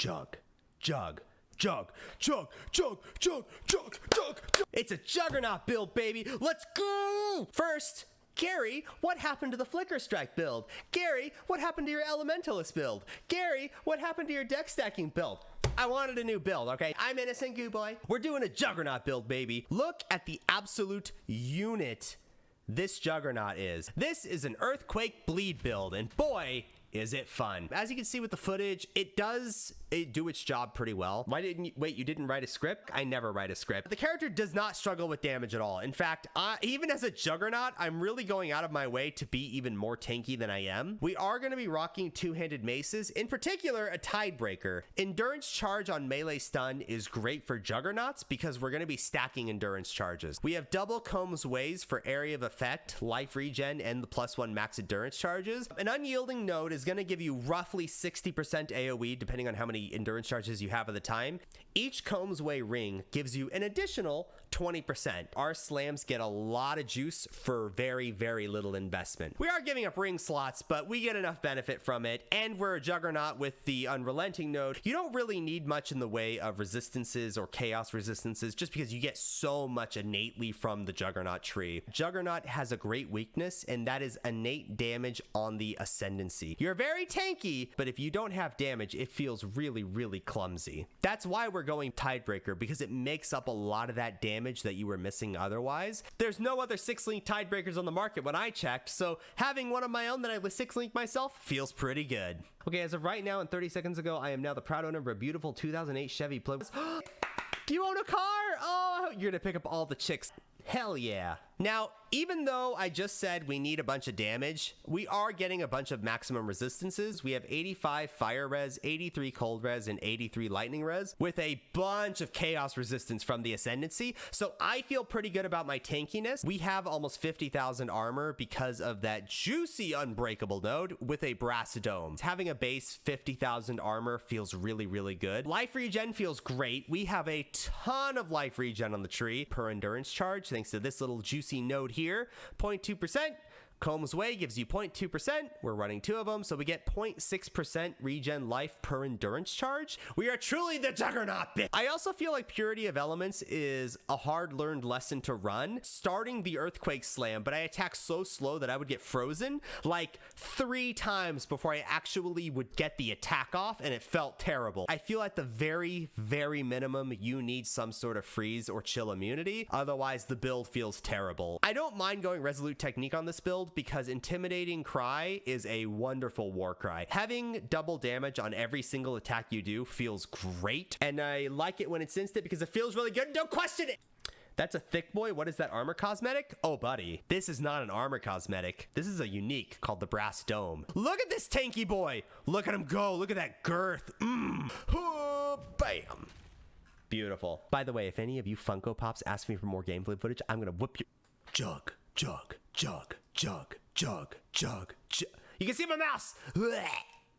Jug, jug, jug, jug, jug, jug, jug, jug, jug. It's a Juggernaut build, baby. Let's go! First, Gary, what happened to the Flicker Strike build? Gary, what happened to your Elementalist build? Gary, what happened to your deck stacking build? I wanted a new build, okay? I'm innocent, GooBoy. We're doing a Juggernaut build, baby. Look at the absolute unit this Juggernaut is. This is an Earthquake Bleed build, and boy, is it fun. As you can see with the footage, it do its job pretty well. Why didn't you, wait, you didn't write a script? I never write a script. The character does not struggle with damage at all. In fact, even as a Juggernaut, I'm really going out of my way to be even more tanky than I am. We are going to be rocking two-handed maces, in particular, a Tidebreaker. Endurance charge on melee stun is great for Juggernauts because we're going to be stacking endurance charges. We have double Combs Ways for area of effect, life regen, and the +1 max endurance charges. An unyielding node is going to give you roughly 60% AoE depending on how many endurance charges you have at the time. Each Combs Way ring gives you an additional 20%. Our slams get a lot of juice for very, very little investment. We are giving up ring slots, but we get enough benefit from it, and we're a Juggernaut with the Unrelenting node. You don't really need much in the way of resistances or chaos resistances just because you get so much innately from the Juggernaut tree. Juggernaut has a great weakness, and that is innate damage on the Ascendancy. You're very tanky, but if you don't have damage, it feels really, really clumsy. That's why we're going Tidebreaker, because it makes up a lot of that damage that you were missing otherwise. There's no other 6-link Tidebreakers on the market when I checked, so having one of my own that I 6-link myself feels pretty good. Okay, as of right now and 30 seconds ago, I am now the proud owner of a beautiful 2008 Chevy Plymouth. You own a car? Oh, you're gonna pick up all the chicks. Hell yeah. Now, even though I just said we need a bunch of damage, we are getting a bunch of maximum resistances. We have 85 fire res, 83 cold res, and 83 lightning res, with a bunch of chaos resistance from the Ascendancy. So I feel pretty good about my tankiness. We have almost 50,000 armor because of that juicy unbreakable node with a brass dome. Having a base 50,000 armor feels really, really good. Life regen feels great. We have a ton of life regen on the tree per endurance charge, thanks to this little juicy node here. 0.2%. Combs Way gives you 0.2%. We're running 2 of them, so we get 0.6% regen life per endurance charge. We are truly the Juggernaut, bitch. I also feel like Purity of Elements is a hard-learned lesson to run. Starting the Earthquake Slam, but I attack so slow that I would get frozen like 3 times before I actually would get the attack off, and it felt terrible. I feel at the very, very minimum, you need some sort of freeze or chill immunity. Otherwise, the build feels terrible. I don't mind going Resolute Technique on this build because Intimidating Cry is a wonderful war cry. Having double damage on every single attack you do feels great, and I like it when it's instant because it feels really good. Don't question it. That's a thick boy. What is that armor cosmetic? Oh, buddy, this is not an armor cosmetic. This is a unique called the Brass Dome. Look at this tanky boy. Look at him go. Look at that girth. Oh, bam. Beautiful. By the way, if any of you Funko Pops ask me for more gameplay footage, I'm gonna whoop you. Jug, jug, jug, jug, jug, jug, jug. You can see my mouse.